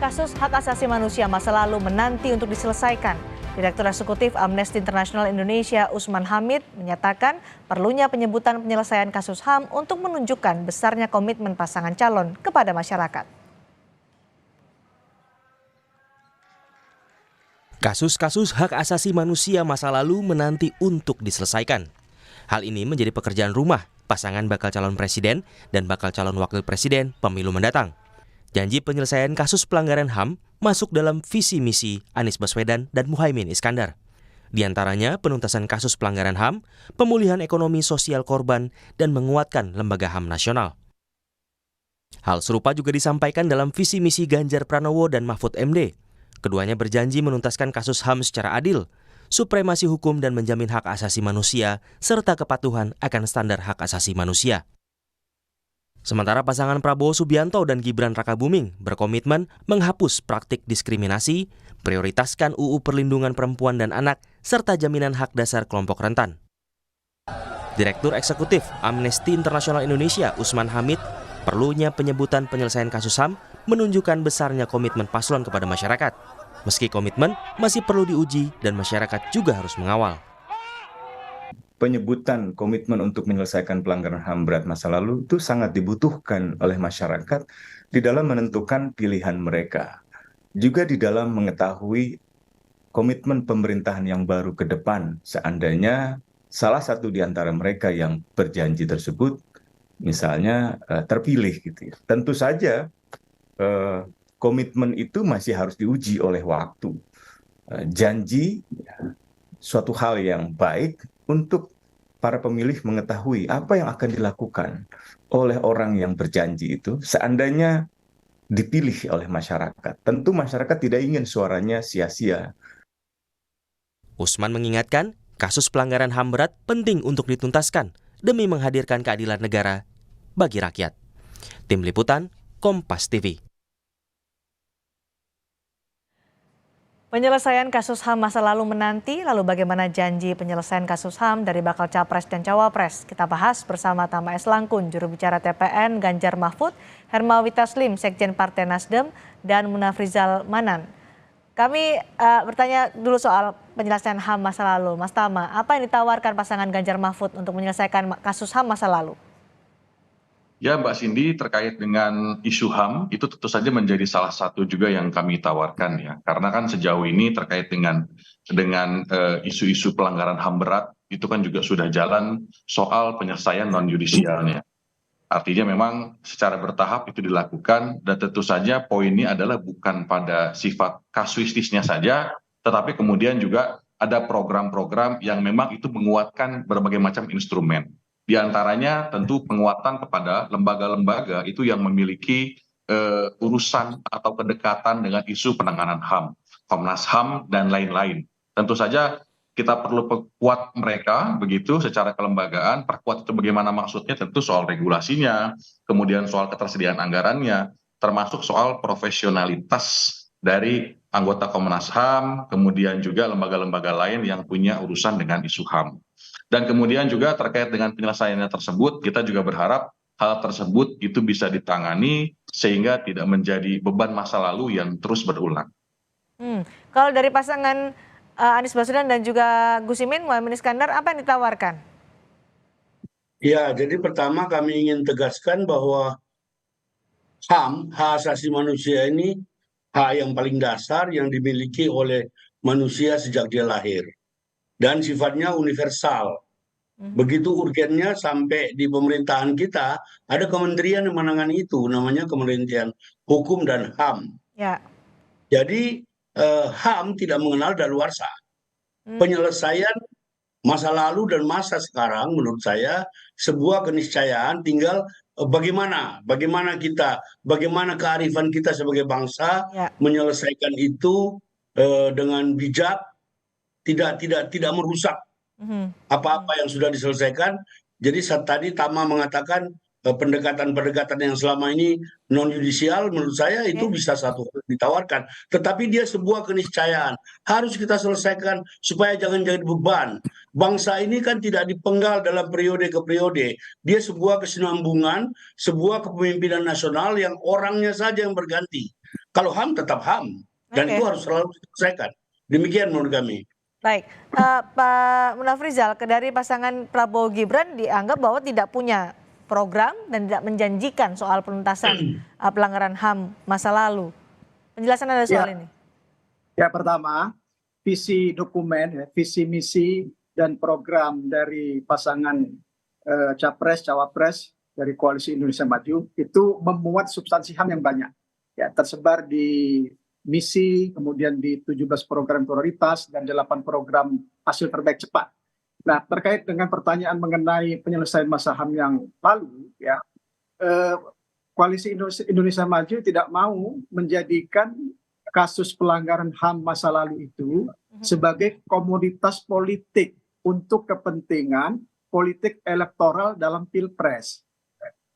Kasus hak asasi manusia masa lalu menanti untuk diselesaikan. Direktur Eksekutif Amnesty International Indonesia Usman Hamid menyatakan perlunya penyebutan penyelesaian kasus HAM untuk menunjukkan besarnya komitmen pasangan calon kepada masyarakat. Kasus-kasus hak asasi manusia masa lalu menanti untuk diselesaikan. Hal ini menjadi pekerjaan rumah pasangan bakal calon presiden dan bakal calon wakil presiden pemilu mendatang. Janji penyelesaian kasus pelanggaran HAM masuk dalam visi misi Anies Baswedan dan Muhaimin Iskandar. Di antaranya penuntasan kasus pelanggaran HAM, pemulihan ekonomi sosial korban, dan menguatkan lembaga HAM nasional. Hal serupa juga disampaikan dalam visi misi Ganjar Pranowo dan Mahfud MD. Keduanya berjanji menuntaskan kasus HAM secara adil, supremasi hukum dan menjamin hak asasi manusia, serta kepatuhan akan standar hak asasi manusia. Sementara pasangan Prabowo Subianto dan Gibran Rakabuming berkomitmen menghapus praktik diskriminasi, prioritaskan UU Perlindungan Perempuan dan Anak, serta jaminan hak dasar kelompok rentan. Direktur Eksekutif Amnesty International Indonesia Usman Hamid, perlunya penyebutan penyelesaian kasus HAM menunjukkan besarnya komitmen paslon kepada masyarakat. Meski komitmen masih perlu diuji dan masyarakat juga harus mengawal. Penyebutan komitmen untuk menyelesaikan pelanggaran HAM berat masa lalu itu sangat dibutuhkan oleh masyarakat di dalam menentukan pilihan mereka. Juga di dalam mengetahui komitmen pemerintahan yang baru ke depan, seandainya salah satu di antara mereka yang berjanji tersebut, misalnya terpilih gitu ya. Tentu saja komitmen itu masih harus diuji oleh waktu. Janji suatu hal yang baik untuk para pemilih mengetahui apa yang akan dilakukan oleh orang yang berjanji itu seandainya dipilih oleh masyarakat. Tentu masyarakat tidak ingin suaranya sia-sia. Usman mengingatkan, kasus pelanggaran HAM berat penting untuk dituntaskan demi menghadirkan keadilan negara bagi rakyat. Tim Liputan, Kompas TV. Penyelesaian kasus HAM masa lalu menanti, lalu bagaimana janji penyelesaian kasus HAM dari bakal Capres dan Cawapres? Kita bahas bersama Tama S. Langkun, juru bicara TPN Ganjar Mahfud, Hermawi Taslim, Sekjen Partai Nasdem, dan Munafrizal Manan. Kami bertanya dulu soal penyelesaian HAM masa lalu. Mas Tama, apa yang ditawarkan pasangan Ganjar Mahfud untuk menyelesaikan kasus HAM masa lalu? Ya, Mbak Cindy, terkait dengan isu HAM, itu tentu saja menjadi salah satu juga yang kami tawarkan ya. Karena kan sejauh ini terkait dengan isu-isu pelanggaran HAM berat, itu kan juga sudah jalan soal penyelesaian non-yudisialnya. Artinya memang secara bertahap itu dilakukan, dan tentu saja poinnya adalah bukan pada sifat kasuistisnya saja, tetapi kemudian juga ada program-program yang memang itu menguatkan berbagai macam instrumen. Di antaranya tentu penguatan kepada lembaga-lembaga itu yang memiliki urusan atau kedekatan dengan isu penanganan HAM, Komnas HAM dan lain-lain. Tentu saja kita perlu perkuat mereka begitu secara kelembagaan. Perkuat itu bagaimana maksudnya? Tentu soal regulasinya, kemudian soal ketersediaan anggarannya, termasuk soal profesionalitas dari anggota Komnas HAM, kemudian juga lembaga-lembaga lain yang punya urusan dengan isu HAM. Dan kemudian juga terkait dengan penyelesaiannya tersebut, kita juga berharap hal tersebut itu bisa ditangani sehingga tidak menjadi beban masa lalu yang terus berulang. Kalau dari pasangan Anies Baswedan dan juga Gus Imin, Muhaimin Iskandar, apa yang ditawarkan? Ya, jadi pertama kami ingin tegaskan bahwa HAM, hak asasi manusia ini hak yang paling dasar yang dimiliki oleh manusia sejak dia lahir. Dan sifatnya universal. Begitu urgennya sampai di pemerintahan kita, ada kementerian yang menangani itu, namanya Kementerian Hukum dan HAM. Ya. Jadi HAM tidak mengenal daluarsa. Penyelesaian masa lalu dan masa sekarang menurut saya sebuah keniscayaan, tinggal bagaimana kearifan kita sebagai bangsa menyelesaikan itu dengan bijak, tidak merusak apa-apa yang sudah diselesaikan. Jadi tadi Tama mengatakan pendekatan-pendekatan yang selama ini non yudisial, menurut saya itu bisa satu ditawarkan, tetapi dia sebuah keniscayaan harus kita selesaikan supaya jangan jadi beban. Bangsa ini kan tidak dipenggal dalam periode ke periode, dia sebuah kesinambungan, sebuah kepemimpinan nasional yang orangnya saja yang berganti. Kalau HAM tetap HAM, dan Oke. itu harus selalu diselesaikan. Demikian menurut kami. Baik, Pak Munafrizal, dari pasangan Prabowo Gibran dianggap bahwa tidak punya program dan tidak menjanjikan soal penuntasan pelanggaran HAM masa lalu. Penjelasan Anda soal ini? Ya, pertama, visi dokumen, visi misi dan program dari pasangan capres cawapres dari Koalisi Indonesia Maju itu memuat substansi HAM yang banyak, ya, tersebar di misi, kemudian di 17 program prioritas dan 8 program hasil terbaik cepat. Nah, terkait dengan pertanyaan mengenai penyelesaian masa HAM yang lalu, ya, Koalisi Indonesia Maju tidak mau menjadikan kasus pelanggaran HAM masa lalu itu sebagai komoditas politik untuk kepentingan politik elektoral dalam Pilpres.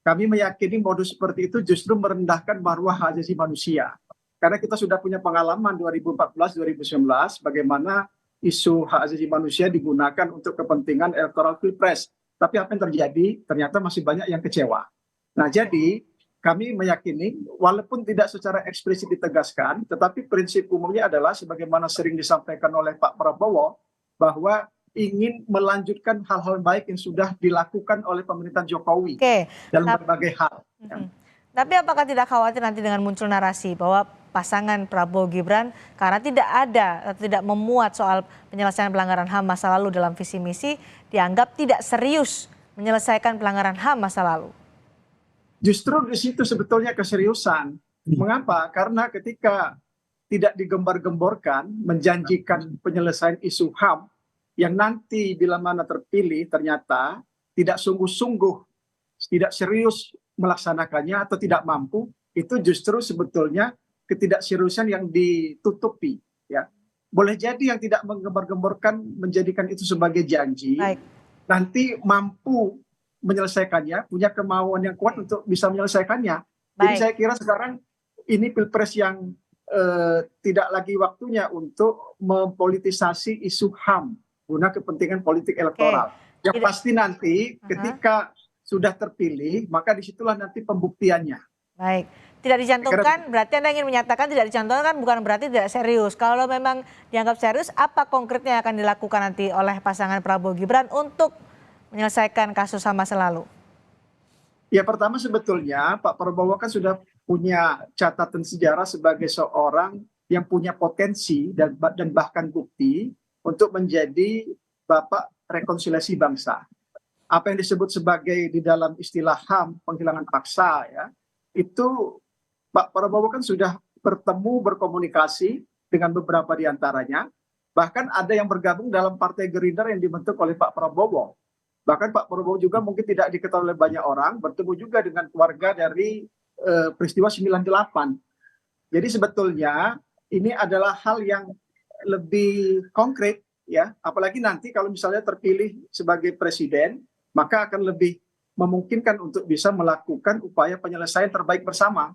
Kami meyakini modus seperti itu justru merendahkan marwah hak asasi manusia. Karena kita sudah punya pengalaman 2014-2019 bagaimana isu hak asasi manusia digunakan untuk kepentingan elektoral Pilpres. Tapi apa yang terjadi? Ternyata masih banyak yang kecewa. Nah, jadi kami meyakini walaupun tidak secara eksplisit ditegaskan, tetapi prinsip umumnya adalah sebagaimana sering disampaikan oleh Pak Prabowo bahwa ingin melanjutkan hal-hal baik yang sudah dilakukan oleh pemerintahan Jokowi dalam berbagai hal. Tapi apakah tidak khawatir nanti dengan muncul narasi bahwa pasangan Prabowo Gibran karena tidak ada atau tidak memuat soal penyelesaian pelanggaran HAM masa lalu dalam visi misi dianggap tidak serius menyelesaikan pelanggaran HAM masa lalu? Justru di situ sebetulnya keseriusan. Mengapa? Karena ketika tidak digembar-gemborkan menjanjikan penyelesaian isu HAM yang nanti bila mana terpilih ternyata tidak sungguh-sungguh, tidak serius melaksanakannya atau tidak mampu, itu justru sebetulnya ketidakseriusan yang ditutupi, ya. Boleh jadi yang tidak menggembar-gemborkan menjadikan itu sebagai janji, nanti mampu menyelesaikannya, punya kemauan yang kuat untuk bisa menyelesaikannya. Jadi saya kira sekarang ini Pilpres yang tidak lagi waktunya untuk mempolitisasi isu HAM guna kepentingan politik elektoral. Yang pasti nanti ketika sudah terpilih, maka disitulah nanti pembuktiannya. Baik, tidak dicantumkan, berarti Anda ingin menyatakan tidak dicantumkan bukan berarti tidak serius. Kalau memang dianggap serius, apa konkretnya yang akan dilakukan nanti oleh pasangan Prabowo Gibran untuk menyelesaikan kasus HAM masa lalu? Ya, pertama sebetulnya Pak Prabowo kan sudah punya catatan sejarah sebagai seorang yang punya potensi dan bahkan bukti untuk menjadi Bapak rekonsiliasi bangsa. Apa yang disebut sebagai di dalam istilah HAM penghilangan paksa, ya, itu Pak Prabowo kan sudah bertemu berkomunikasi dengan beberapa di antaranya, bahkan ada yang bergabung dalam Partai Gerindra yang dibentuk oleh Pak Prabowo. Bahkan Pak Prabowo juga mungkin tidak diketahui oleh banyak orang, bertemu juga dengan keluarga dari peristiwa 98. Jadi sebetulnya ini adalah hal yang lebih konkret, ya, apalagi nanti kalau misalnya terpilih sebagai presiden, maka akan lebih memungkinkan untuk bisa melakukan upaya penyelesaian terbaik bersama.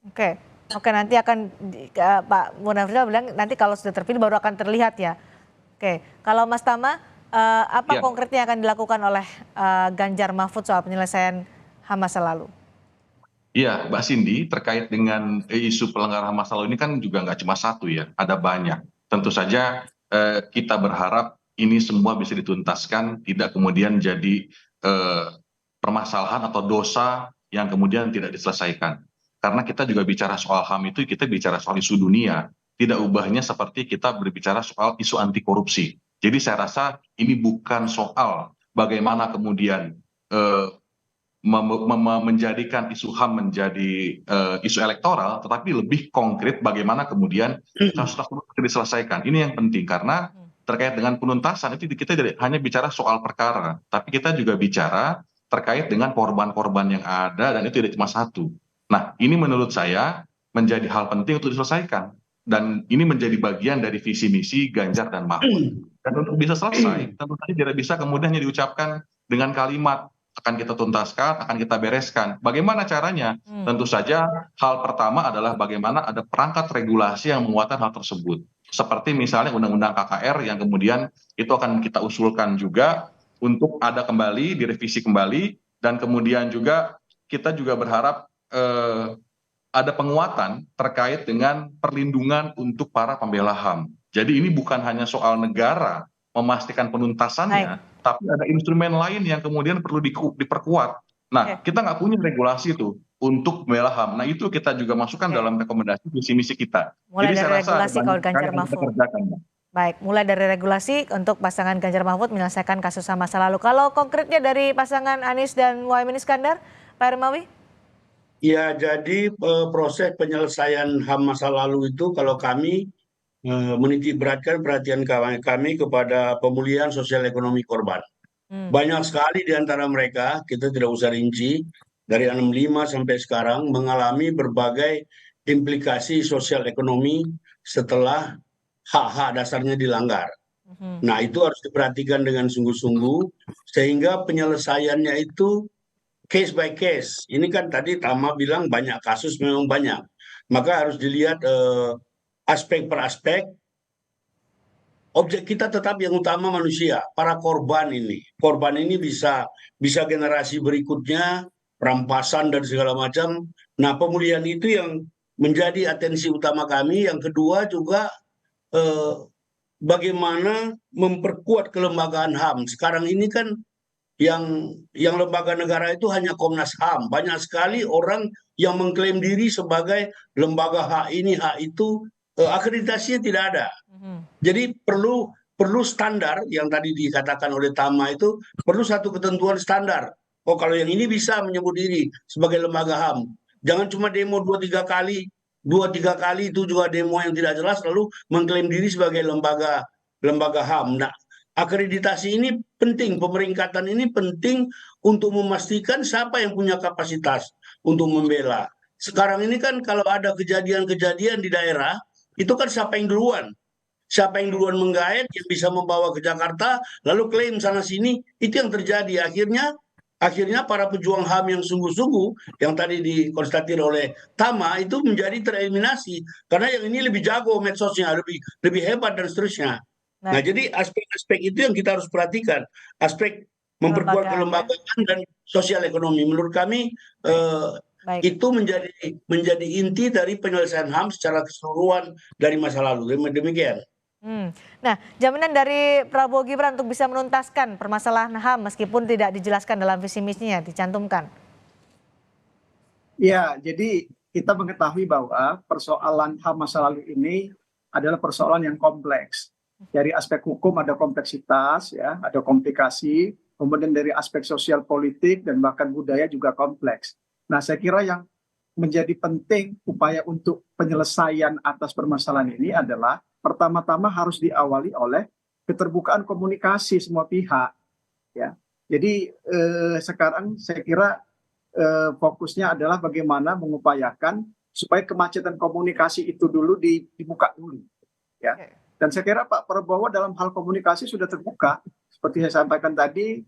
Oke, nanti akan Pak Munafrizal bilang nanti kalau sudah terpilih baru akan terlihat, ya. Oke, kalau Mas Tama, apa konkretnya akan dilakukan oleh Ganjar Mahfud soal penyelesaian HAM masa lalu? Iya, Mbak Cindy, terkait dengan isu pelanggaran HAM masa lalu ini kan juga nggak cuma satu, ya, ada banyak. Tentu saja kita berharap ini semua bisa dituntaskan, tidak kemudian jadi permasalahan atau dosa yang kemudian tidak diselesaikan. Karena kita juga bicara soal HAM itu, kita bicara soal isu dunia. Tidak ubahnya seperti kita berbicara soal isu anti korupsi. Jadi saya rasa ini bukan soal bagaimana kemudian menjadikan isu HAM menjadi isu elektoral, tetapi lebih konkret bagaimana kemudian kasus-kasus diselesaikan. Ini yang penting karena terkait dengan penuntasan itu kita tidak hanya bicara soal perkara, tapi kita juga bicara terkait dengan korban-korban yang ada dan itu tidak cuma satu. Nah, ini menurut saya menjadi hal penting untuk diselesaikan dan ini menjadi bagian dari visi misi Ganjar dan Mahfud. Dan untuk bisa selesai, tentu saja tidak bisa kemudian hanya diucapkan dengan kalimat akan kita tuntaskan, akan kita bereskan. Bagaimana caranya? Tentu saja hal pertama adalah bagaimana ada perangkat regulasi yang menguatkan hal tersebut. Seperti misalnya Undang-Undang KKR yang kemudian itu akan kita usulkan juga untuk ada kembali, direvisi kembali, dan kemudian juga kita juga berharap ada penguatan terkait dengan perlindungan untuk para pembela HAM. Jadi ini bukan hanya soal negara memastikan penuntasannya, tapi ada instrumen lain yang kemudian perlu diperkuat. Nah, kita nggak punya regulasi itu untuk membela HAM. Nah, itu kita juga masukkan dalam rekomendasi visi misi kita. Mulai Jadi dari saya rasa regulasi kalau Ganjar yang kita Mahfud. kerjakan. Baik, mulai dari regulasi untuk pasangan Ganjar Mahfud menyelesaikan kasus HAM masa lalu. Kalau konkretnya dari pasangan Anies dan Muhaimin Iskandar, Pak Hermawi? Ya, jadi proses penyelesaian HAM masa lalu itu kalau kami menitik beratkan perhatian kami kepada pemulihan sosial ekonomi korban. Banyak sekali di antara mereka, kita tidak usah rinci, dari 65 sampai sekarang mengalami berbagai implikasi sosial ekonomi setelah hak-hak dasarnya dilanggar. Nah, itu harus diperhatikan dengan sungguh-sungguh, sehingga penyelesaiannya itu case by case. Ini kan tadi Tama bilang banyak kasus, memang banyak. Maka harus dilihat aspek per aspek. Objek kita tetap yang utama manusia, para korban ini. Korban ini bisa generasi berikutnya, perampasan dan segala macam. Nah, pemulihan itu yang menjadi atensi utama kami. Yang kedua juga bagaimana memperkuat kelembagaan HAM. Sekarang ini kan yang lembaga negara itu hanya Komnas HAM. Banyak sekali orang yang mengklaim diri sebagai lembaga hak ini, hak itu, akreditasinya tidak ada. Jadi perlu standar yang tadi dikatakan oleh Tama itu, perlu satu ketentuan standar. Oh, kalau yang ini bisa menyebut diri sebagai lembaga HAM. Jangan cuma demo 2-3 kali, 2-3 kali itu juga demo yang tidak jelas lalu mengklaim diri sebagai lembaga HAM. Nah, akreditasi ini penting, pemeringkatan ini penting untuk memastikan siapa yang punya kapasitas untuk membela. Sekarang ini kan kalau ada kejadian-kejadian di daerah, itu kan siapa yang duluan menggait yang bisa membawa ke Jakarta, lalu klaim sana-sini, itu yang terjadi. Akhirnya para pejuang HAM yang sungguh-sungguh, yang tadi dikonstatir oleh Tama, itu menjadi tereliminasi. Karena yang ini lebih jago medsosnya, lebih hebat dan seterusnya. Nah, jadi aspek-aspek itu yang kita harus perhatikan. Aspek memperkuat kelembagaan dan sosial ekonomi. Menurut kami itu menjadi inti dari penyelesaian HAM secara keseluruhan dari masa lalu. Demikian. Nah, jaminan dari Prabowo Gibran untuk bisa menuntaskan permasalahan HAM meskipun tidak dijelaskan dalam visi misinya dicantumkan. Ya, jadi kita mengetahui bahwa persoalan HAM masa lalu ini adalah persoalan yang kompleks. Dari aspek hukum ada kompleksitas, ya, ada komplikasi, kemudian dari aspek sosial politik dan bahkan budaya juga kompleks. Nah, saya kira yang menjadi penting upaya untuk penyelesaian atas permasalahan ini adalah pertama-tama harus diawali oleh keterbukaan komunikasi semua pihak. Ya, jadi sekarang saya kira fokusnya adalah bagaimana mengupayakan supaya kemacetan komunikasi itu dulu dibuka dulu. Ya. Dan saya kira Pak Prabowo dalam hal komunikasi sudah terbuka, seperti saya sampaikan tadi,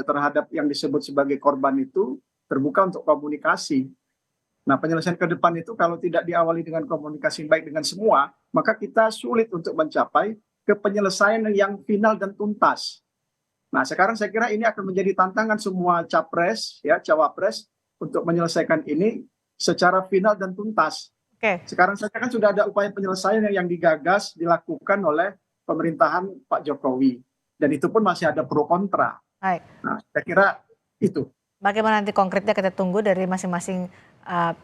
terhadap yang disebut sebagai korban itu terbuka untuk komunikasi. Nah, penyelesaian ke depan itu kalau tidak diawali dengan komunikasi baik dengan semua, maka kita sulit untuk mencapai ke penyelesaian yang final dan tuntas. Nah, sekarang saya kira ini akan menjadi tantangan semua capres, ya, cawapres untuk menyelesaikan ini secara final dan tuntas. Sekarang saja kan sudah ada upaya penyelesaian yang digagas, dilakukan oleh pemerintahan Pak Jokowi. Dan itu pun masih ada pro kontra. Nah, saya kira itu. Bagaimana nanti konkretnya kita tunggu dari masing-masing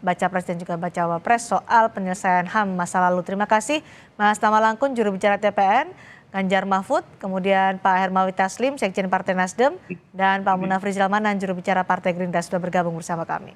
baca pres dan juga baca wapres soal penyelesaian HAM masa lalu. Terima kasih Mas Tama Langkun, juru bicara TPN, Ganjar Mahfud, kemudian Pak Hermawi Taslim, Sekjen Partai Nasdem, dan Pak Munafri Zalmanan, juru bicara Partai Gerindra sudah bergabung bersama kami.